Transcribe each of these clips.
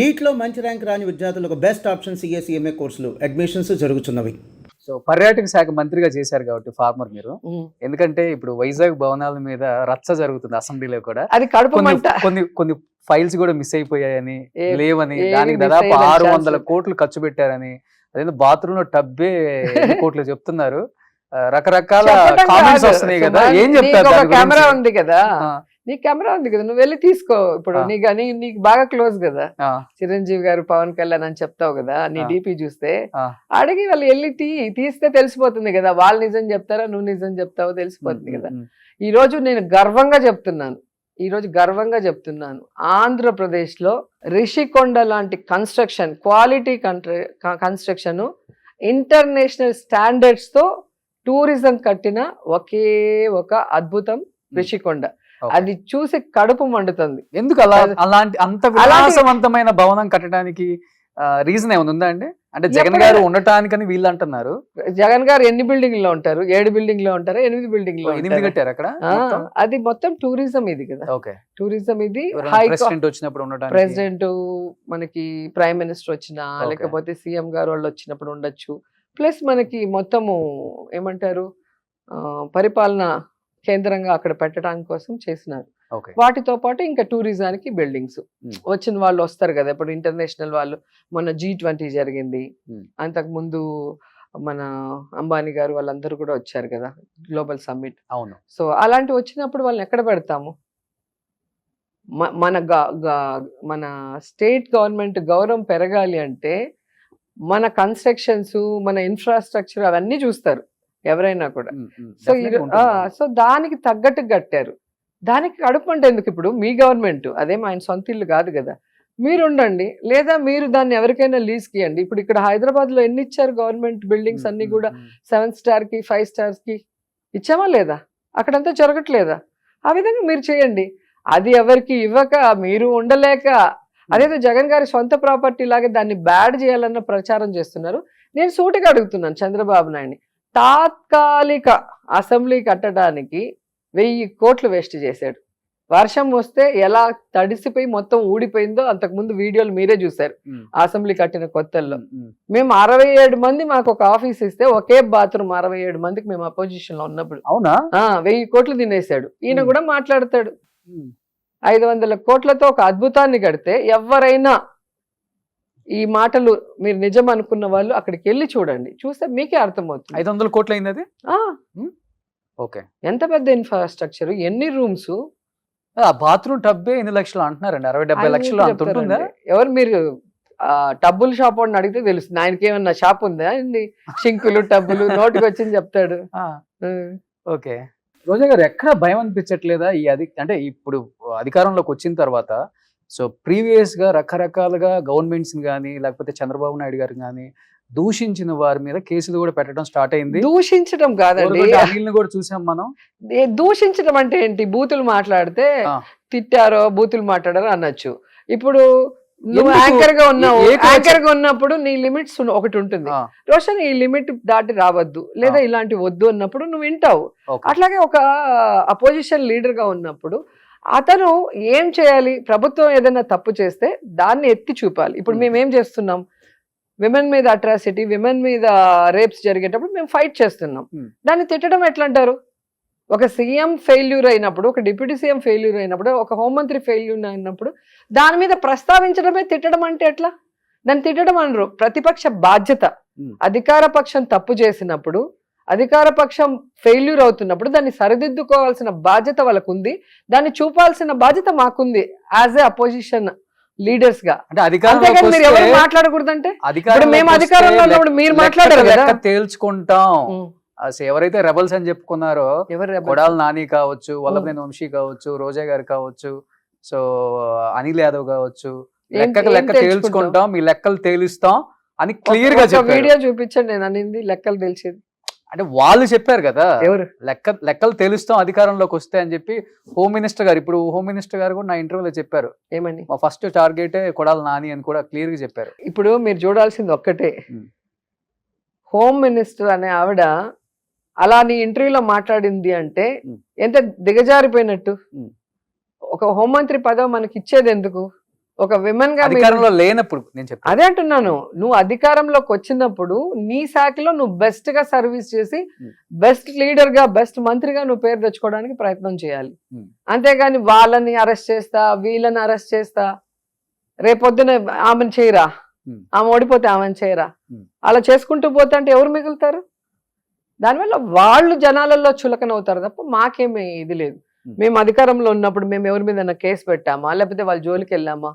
నీట్లో మంచి ర్యాంక్ రాని విద్యార్థులకు బెస్ట్ ఆప్షన్ సిఎస్ఈఎంఏ కోర్సులు అడ్మిషన్స్ జరుగుతున్నవి. సో పర్యాటక శాఖ మంత్రిగా చేశారు కాబట్టి ఫార్మర్ మీరు, ఎందుకంటే ఇప్పుడు వైజాగ్ భవనాల మీద రచ్చ జరుగుతుంది అసెంబ్లీలో కూడా. అది కడుపు మంట. కొన్ని ఫైల్స్ కూడా మిస్ అయిపోయాయని, లేవని, ఏవి దానికి miss దాదాపు అయ్యే 600 chance కోట్లు ఖర్చు పెట్టారని, అదే బాత్రూమ్ లో టబ్బే ఎన్ని కోట్లు చెప్తున్నారు. రకరకాల చెప్పటం కామెంట్స్ కాదు. వస్తున్నాయి కదా, సుమన్, ఏం చెప్తారు నీకు ఒక దాని కెమెరా గురించి? ఉంది కదా, ఆ, నీ కెమెరా ఉంది కదా, నువ్వు వెళ్ళి తీసుకో. ఇప్పుడు ఆ. నీకు బాగా క్లోజ్ కదా ఆ, చిరంజీవి గారు, పవన్ కళ్యాణ్ అని చెప్తావు కదా, నీ ఆ. డీపీ చూస్తే ఆ. అడిగి వాళ్ళు వెళ్ళి తీస్తే తెలిసిపోతుంది కదా, వాళ్ళు నిజం చెప్తారా నువ్వు నిజం చెప్తావో తెలిసిపోతుంది కదా. ఈ రోజు నేను గర్వంగా చెప్తున్నాను, ఆంధ్రప్రదేశ్ లో రిషికొండ లాంటి construction, quality construction, international standards తో టూరిజం కట్టిన ఒకే ఒక అద్భుతం రిషికొండ. Okay. అది చూసి కడుపు మండుతుంది. ఎందుకు అంత విలాసవంతమైన భవనం కట్టడానికి రీజన్ ఏమైనా ఉందా అండి? అంటే జగన్ గారు ఉండటానికని వీళ్ళు అంటున్నారు. జగన్ గారు ఎన్ని బిల్డింగ్ లో ఉంటారు? 7 బిల్డింగ్ లో ఉంటారు, 8 బిల్డింగ్ లో 8 ఉంటారు. కట్టారు అక్కడ. అది మొత్తం టూరిజం ఇది కదా. ఓకే, టూరిజం ఇది. ప్రెసిడెంట్ వచ్చినప్పుడు ఉండటానికి, ప్రెసిడెంట్, మనకి ప్రైమ్ మినిస్టర్ వచ్చినా, Okay. లేకపోతే సీఎం గారు వాళ్ళు వచ్చినప్పుడు ఉండొచ్చు. ప్లస్ మనకి మొత్తము ఏమంటారు, పరిపాలన కేంద్రంగా అక్కడ పెట్టడానికి కోసం చేసినారు. ఓకే, వాటితో పాటు ఇంకా టూరిజానికి బిల్డింగ్స్. Hmm. వచ్చిన వాళ్ళు వస్తారు కదా, ఇప్పుడు ఇంటర్నేషనల్ వాళ్ళు, మొన్న G20 జరిగింది, Hmm. అంతకు ముందు మన అంబానీ గారు వాళ్ళందరూ కూడా వచ్చారు కదా, గ్లోబల్ సమ్మిట్. అవును. సో అలాంటివి వచ్చినప్పుడు వాళ్ళని ఎక్కడ పెడతాము? మన స్టేట్ గవర్నమెంట్ గౌరవం పెరగాలి అంటే మన కన్స్ట్రక్షన్స్, మన ఇన్ఫ్రాస్ట్రక్చర్ అవన్నీ చూస్తారు ఎవరైనా కూడా. సో దానికి తగ్గట్టు కట్టారు. దానికి కడుపు అంటే ఎందుకు? ఇప్పుడు మీ గవర్నమెంట్ అదేం ఆయన సొంత ఇల్లు కాదు కదా, మీరు ఉండండి, లేదా మీరు దాన్ని ఎవరికైనా లీజ్కి ఇవ్వండి. ఇప్పుడు ఇక్కడ హైదరాబాద్ లో ఎన్ని ఇచ్చారు గవర్నమెంట్ బిల్డింగ్స్ అన్ని కూడా? 7 స్టార్ కి 5 స్టార్స్ కి ఇచ్చామా లేదా? అక్కడంతా జరగట్లేదా? ఆ విధంగా మీరు చేయండి. అది ఎవరికి ఇవ్వక మీరు ఉండలేక, అదేదో జగన్ గారి సొంత ప్రాపర్టీ లాగా దాన్ని బ్యాడ్ చేయాలన్న ప్రచారం చేస్తున్నారు. నేను సూటిగా అడుగుతున్నాను చంద్రబాబు నాయుడిని, తాత్కాలిక అసెంబ్లీ కట్టడానికి 1000 కోట్లు వేస్ట్ చేశాడు. వర్షం వస్తే ఎలా తడిసిపోయి మొత్తం ఊడిపోయిందో అంతకుముందు వీడియోలు మీరే చూశారు. అసెంబ్లీ కట్టిన కొత్తల్లో మేము 67 మంది మాకు ఒక ఆఫీస్ ఇస్తే ఒకే బాత్రూమ్ 67 మందికి మేము అపోజిషన్ లో ఉన్నప్పుడు. అవునా? 1000 కోట్లు తినేశాడు. ఈయన కూడా మాట్లాడతాడు. 500 కోట్లతో ఒక అద్భుతాన్ని కడితే ఎవరైనా, ఈ మాటలు మీరు నిజం అనుకున్న వాళ్ళు అక్కడికి వెళ్ళి చూడండి, చూస్తే మీకే అర్థమవుతుంది. 500 కోట్లు అయింది అది. ఓకే, ఎంత పెద్ద ఇన్ఫ్రాస్ట్రక్చర్, ఎన్ని రూమ్స్. ఆ బాత్రూమ్ టబ్బే 8 లక్షలు అంటున్నారండి. 60-70 లక్షలు అంత ఉంటుందా? ఎవరు మీరు టబ్బుల షాప్ వాడిని అడిగితే తెలుస్తుంది. ఆయనకి ఏమన్నా షాప్ ఉందా అండి? షింకులు టబ్బులు నోటికి వచ్చింది చెప్తాడు. ఓకే, రోజా గారు ఎక్కడ భయం అనిపించట్లేదా అంటే ఇప్పుడు అధికారంలోకి వచ్చిన తర్వాత? సో ప్రీవియస్ గా రకరకాలుగా గవర్నమెంట్స్ కానీ, లేకపోతే చంద్రబాబు నాయుడు గారు కానీ దూషించిన వారి మీద కేసులు కూడా పెట్టడం స్టార్ట్ అయింది. దూషించడం కాదండి, అనిల్ని కూడా చూసాం మనం. దూషించడం అంటే ఏంటి? బూతులు మాట్లాడితే తిట్టారో బూతులు మాట్లాడారో అనొచ్చు. ఇప్పుడు నువ్వు యాంకర్ గా ఉన్నావు, యాంకర్ గా ఉన్నప్పుడు నీ లిమిట్స్ ఒకటి ఉంటుంది. రోషన్ ఈ లిమిట్ దాటి రావద్దు, లేదా ఇలాంటి వద్దు అన్నప్పుడు నువ్వు వింటావు. అట్లాగే ఒక అపోజిషన్ లీడర్ గా ఉన్నప్పుడు అతను ఏం చేయాలి? ప్రభుత్వం ఏదైనా తప్పు చేస్తే దాన్ని ఎత్తి చూపాలి. ఇప్పుడు మేము ఏం చేస్తున్నాం? విమెన్ మీద అట్రాసిటీ, విమెన్ మీద రేప్స్ జరిగేటప్పుడు మేము ఫైట్ చేస్తున్నాం. దాన్ని తిట్టడం ఎట్లా అంటారు? ఒక సీఎం ఫెయిల్యూర్ అయినప్పుడు, ఒక డిప్యూటీ సీఎం ఫెయిల్యూర్ అయినప్పుడు, ఒక హోంమంత్రి ఫెయిల్యూర్ అయినప్పుడు దాని మీద ప్రస్తావించడమే తిట్టడం అంటే ఎట్లా? దాన్ని తిట్టడం అనరు. ప్రతిపక్ష బాధ్యత. అధికార పక్షం తప్పు చేసినప్పుడు, అధికార పక్షం ఫెయిల్యూర్ అవుతున్నప్పుడు దాన్ని సరిదిద్దుకోవాల్సిన బాధ్యత వాళ్ళకు ఉంది, దాన్ని చూపాల్సిన బాధ్యత మాకుంది యాజ్ ఏ అపోజిషన్ లీడర్స్ గా. అంటే మీరు ఎవరు మాట్లాడకూడదంటే, మేము అధికారంలో ఉన్నప్పుడు మీరు మాట్లాడారు కదా. తేల్చుకుంటాం. ఎవరైతే రెబల్స్ అని చెప్పుకున్నారో, కొడాలి నాని కావచ్చు, వల్లభనేని వంశీ కావచ్చు, రోజా గారు కావచ్చు, సో అనిల్ యాదవ్ కావచ్చు, లెక్క తేల్చుకుంటాం, మీ లెక్కలు తేలుస్తాం అని క్లియర్ గా చెప్పారు. వీడియో చూపించండి, నేను అనింది లెక్కలు తెలిసేది. అంటే వాళ్ళు చెప్పారు కదా, ఎవరు లెక్కలు తెలుస్తాం అధికారంలోకి వస్తే అని చెప్పి. హోమ్ మినిస్టర్ గారు, ఇప్పుడు హోమ్ మినిస్టర్ గారు కూడా నా ఇంటర్వ్యూలో చెప్పారు, ఏమని? మా ఫస్ట్ టార్గెట్ కొడాలి నాని అని కూడా క్లియర్ గా చెప్పారు. ఇప్పుడు మీరు చూడాల్సింది ఒక్కటే, హోమ్ మినిస్టర్ అనే ఆవిడ అలా నీ ఇంటర్వ్యూలో మాట్లాడింది అంటే ఎంత దిగజారిపోయినట్టు. ఒక హోంమంత్రి పదవి మనకి ఇచ్చేది ఎందుకు? ఒక విమెన్ గా మీరు- అధికారంలో లేనప్పుడు నేను చెప్పాను. అదే అంటున్నాను, నువ్వు అధికారంలోకి వచ్చినప్పుడు నీ శాఖలో నువ్వు బెస్ట్ గా సర్వీస్ చేసి బెస్ట్ లీడర్ గా బెస్ట్ మంత్రిగా నువ్వు పేరు తెచ్చుకోవడానికి ప్రయత్నం చేయాలి. అంతేగాని వాళ్ళని అరెస్ట్ చేస్తా వీళ్ళని అరెస్ట్ చేస్తా రేపొద్దున ఆమెను చేయరా, ఆమె ఓడిపోతే ఆమెను చేయరా, అలా చేసుకుంటూ పోతే అంటే ఎవరు మిగులుతారు? దానివల్ల వాళ్ళు జనాలలో చులకన అవుతారు తప్ప మాకేమీ ఇది లేదు. మేము అధికారంలో ఉన్నప్పుడు మేము ఎవరి మీద కేసు పెట్టామా, లేకపోతే వాళ్ళ జోలికి వెళ్ళామా?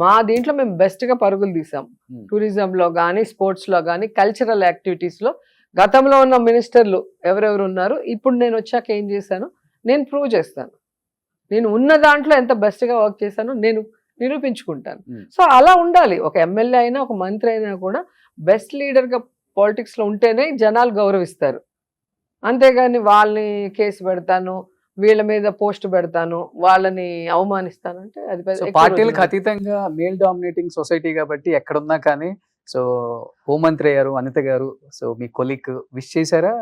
మా దీంట్లో మేము బెస్ట్ గా పరుగులు తీసాం. టూరిజం లో కానీ, స్పోర్ట్స్ లో కానీ, కల్చరల్ యాక్టివిటీస్ లో గతంలో ఉన్న మినిస్టర్లు ఎవరెవరు ఉన్నారు, ఇప్పుడు నేను వచ్చాక ఏం చేశాను నేను ప్రూవ్ చేస్తాను. నేను ఉన్న దాంట్లో ఎంత బెస్ట్ గా వర్క్ చేశానో నేను నిరూపించుకుంటాను. సో అలా ఉండాలి. ఒక ఎమ్మెల్యే అయినా ఒక మంత్రి అయినా కూడా బెస్ట్ లీడర్ గా పాలిటిక్స్ లో ఉంటేనే జనాలు గౌరవిస్తారు. అంతేగాని వాళ్ళని కేసు పెడతాను, వీళ్ళ మీద పోస్ట్ పెడతాను, వాళ్ళని అవమానిస్తానంటే అది సో పార్టీలకు అతీతంగా మేల్ డామినేటింగ్ సొసైటీ కాబట్టి ఎక్కడున్నా కానీ, సో హోంమంత్రి గారు అనిత గారు, సో మీ కొలీగ్ విష్ చేశారా?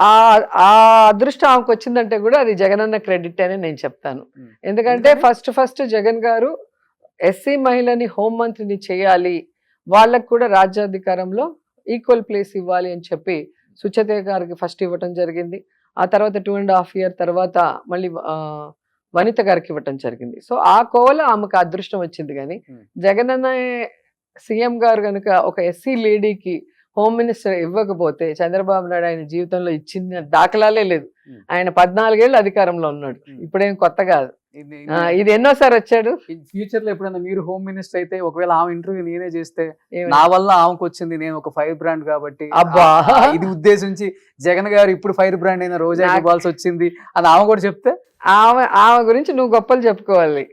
ఆ అదృష్టం ఆమెకు వచ్చిందంటే కూడా అది జగనన్న క్రెడిట్ అని నేను చెప్తాను. ఎందుకంటే ఫస్ట్ జగన్ గారు ఎస్సీ మహిళని హోంమంత్రిని చేయాలి, వాళ్ళకు కూడా రాజ్యాధికారంలో ఈక్వల్ ప్లేస్ ఇవ్వాలి అని చెప్పి సుచతే గారికి ఫస్ట్ ఇవ్వటం జరిగింది. ఆ తర్వాత 2.5 years తర్వాత మళ్ళీ వనిత గారికి ఇవ్వటం జరిగింది. సో ఆ కోవలో ఆమెకు అదృష్టం వచ్చింది. కానీ జగన్ అన్న సీఎం గారు కనుక ఒక ఎస్సీ లేడీకి హోమ్ మినిస్టర్ ఇవ్వకపోతే చంద్రబాబు నాయుడు ఆయన జీవితంలో ఇచ్చిన దాఖలాలే లేదు. ఆయన 14 ఏళ్ళు అధికారంలో ఉన్నాడు, ఇప్పుడేం కొత్త కాదు. ఇది ఎన్నోసారి వచ్చాడు. ఫ్యూచర్ లో ఎప్పుడైనా మీరు హోమ్ మినిస్టర్ అయితే ఒకవేళ ఆమె ఇంటర్వ్యూ నేనే చేస్తే నా వల్ల ఆమెకు వచ్చింది, నేను ఒక ఫైర్ బ్రాండ్ కాబట్టి అబ్బా ఇది ఉద్దేశించి జగన్ గారు ఇప్పుడు ఫైర్ బ్రాండ్ అయిన రోజా ఇవ్వాల్సి వచ్చింది అని ఆమె కూడా చెప్తే ఆమె గురించి నువ్వు గొప్పలు చెప్పుకోవాలి.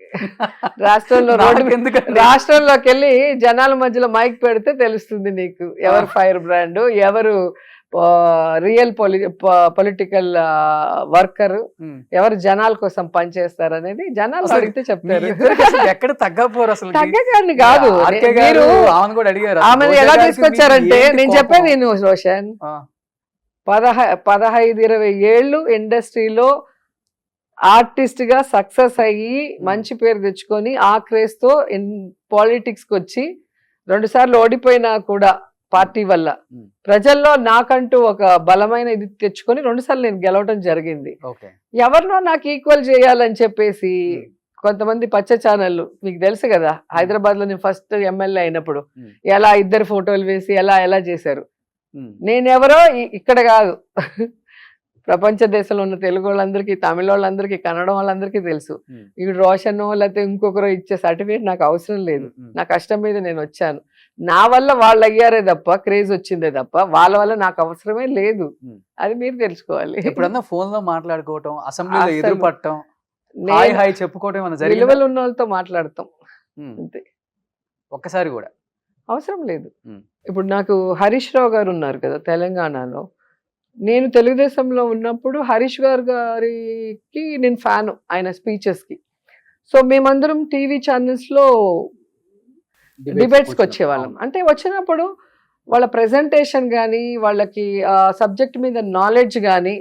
రాష్ట్రంలోకి వెళ్ళి జనాల మధ్యలో మైక్ పెడితే తెలుస్తుంది నీకు ఎవరు ఫైర్ బ్రాండ్, ఎవరు రియల్ పొలిటికల్ వర్కర్, ఎవరు జనాల కోసం పనిచేస్తారు అనేది జనాలు అడిగితే చెప్తారు. ఎక్కడ తగ్గపోరు అసలు. తగ్గగాని కాదు, ఆమె ఎలా తీసుకొచ్చారంటే నేను చెప్పేది నువ్వు రోషన్ 15-20 ఏళ్ళు ఇండస్ట్రీలో ఆర్టిస్ట్ గా సక్సెస్ అయ్యి మంచి పేరు తెచ్చుకొని ఆ క్రేజ్ తో పాలిటిక్స్ కి వచ్చి 2 సార్లు ఓడిపోయినా కూడా పార్టీ వల్ల ప్రజల్లో నాకంటూ ఒక బలమైన ఇది తెచ్చుకొని 2 సార్లు నేను గెలవడం జరిగింది. ఎవరినో నాకు ఈక్వల్ చేయాలని చెప్పేసి కొంతమంది పచ్చ ఛానళ్ళు, మీకు తెలుసు కదా హైదరాబాద్ లో నేను ఫస్ట్ ఎమ్మెల్యే అయినప్పుడు ఎలా 2 ఫోటోలు వేసి ఎలా చేశారు. నేనెవరో ఇక్కడ కాదు, ప్రపంచ దేశంలో ఉన్న తెలుగు వాళ్ళందరికీ, తమిళ వాళ్ళందరికీ, కన్నడ వాళ్ళందరికీ తెలుసు. ఇప్పుడు రోషన్ లేకపోతే ఇంకొకరు ఇచ్చే సర్టిఫికేట్ నాకు అవసరం లేదు. నా కష్టం మీద నేను వచ్చాను. నా వల్ల వాళ్ళు అయ్యారే తప్ప, క్రేజ్ వచ్చిందే తప్ప వాళ్ళ వల్ల నాకు అవసరమే లేదు. అది మీరు తెలుసుకోవాలి. ఎప్పుడన్నా ఫోన్ లో మాట్లాడుకోవటం, అసెంబ్లీలో ఎదురుపడటం, హాయ్ చెప్పుకోవటం, విలువలు ఉన్న వాళ్ళతో మాట్లాడతాం అంతే. ఒక్కసారి కూడా అవసరం లేదు. ఇప్పుడు నాకు హరీష్ రావు గారు ఉన్నారు కదా తెలంగాణలో, నేను తెలుగుదేశంలో ఉన్నప్పుడు హరీష్ గారికి నేను ఫ్యాను ఆయన స్పీచెస్ కి. సో మేమందరం టీవీ ఛానల్స్ లో డిబేట్స్కి వచ్చేవాళ్ళం. అంటే వచ్చినప్పుడు వాళ్ళ ప్రెజెంటేషన్ కానీ, వాళ్ళకి సబ్జెక్ట్ మీద నాలెడ్జ్ కానీ,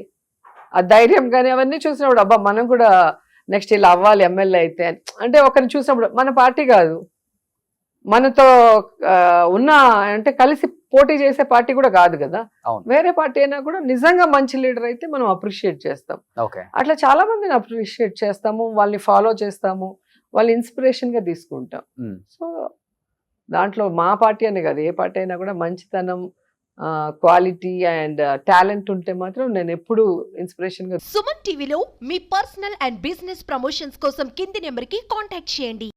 ఆ ధైర్యం కానీ అవన్నీ చూసినప్పుడు అబ్బా మనం కూడా నెక్స్ట్ ఇలా అవ్వాలి ఎమ్మెల్యే అయితే. అంటే ఒకరిని చూసినప్పుడు మన పార్టీ కాదు, మనతో ఉన్న అంటే కలిసి పోటీ చేసే పార్టీ కూడా కాదు కదా, వేరే పార్టీ అయినా కూడా నిజంగా మంచి లీడర్ అయితే మనం అప్రిషియేట్ చేస్తాం. అట్లా చాలా మందిని అప్రిషియేట్ చేస్తాము, వాళ్ళని ఫాలో చేస్తాము, వాళ్ళని ఇన్స్పిరేషన్ గా తీసుకుంటాం. సో దాంట్లో మా పార్టీ అనే కాదు, ఏ పార్టీ అయినా కూడా మంచితనం, క్వాలిటీ అండ్ టాలెంట్ ఉంటే మాత్రం నేను ఎప్పుడు ఇన్స్పిరేషన్ గా. సుమన్ టీవీలో మీ పర్సనల్ అండ్ బిజినెస్ ప్రమోషన్స్ కోసం కింది నెంబర్ కి కాంటాక్ట్ చేయండి.